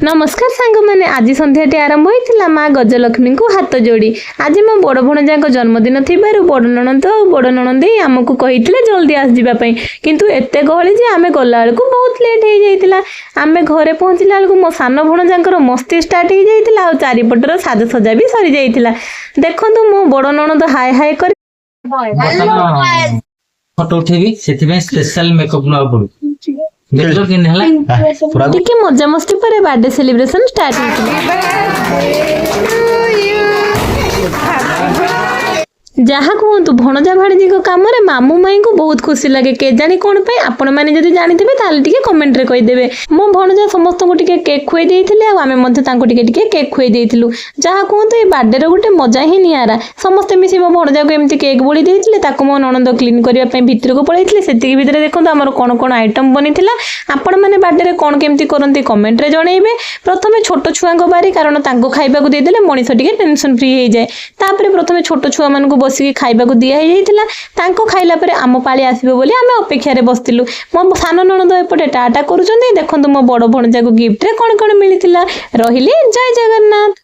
नमस्कार सांग मैंने आज संध्याटी आरंभ होता माँ गजलक्ष्मी को हाथ जोड़ी आज मो बड़ भणजा जन्मदिन थी बड़ नणंद बड़ नणंदी आमको कही जल्दी आसवाई किंतु एत गहली जे आम गला बेलू बहुत लेट हो जाता आम घरे पहुँचला बेलू मो सान भणजा मस्ती स्टार्ट हो जाता चारिपटर साजसजा भी सरी जाइथिला देखु मो बड़ नणंद हाय हाय कर फोटो उठेबी सेथिबे स्पेशल मेकअप न पड़ू देखो किन हला टिके मजा मस्ती पर बर्थडे सेलिब्रेशन स्टार्ट होता जहाँ कहतु भणजा भाणजी कम मामू माई को बहुत खुशी लगे के जानी कौन पे आपण मैंने जब जानी थे कमेंट रे कहीदेवे मो भणजा समस्त को टिके केक खुई देइथिले आ आमे मध्ये तांको टिके टिके केक खुई देइथिलु जहाँ कहतु ये बर्थडे रो गोटे मजा ही नियारा समस्ते मिसी मो भणजा को एमती केक बोली देइथिले ताको मो ननंद क्लीन करिया पई भितर को पळैथिले सेति भितर देखंतु हमर कोन कोन आइटम बनिथिला आपण माने बर्थडे रे कोन केमती करंती कमेंट रे जणैबे प्रथमे छोट छुआंको बारी कारण तांको खाइबा को देदेले मनिष टिके टेंशन फ्री हो जाए तापरे प्रथमे छोट छुआ मान को बसिकी खाइबा को दिया ही खाइला परे आम पाली आसबे बोली आमे अपेक्षा बसतिलु मो सान ननद एपटे टाटा करूछंती देखंतु मो बड़ भणजा को गिफ्ट रे कोन कोन मिलिथिला रहिले जय जगन्नाथ।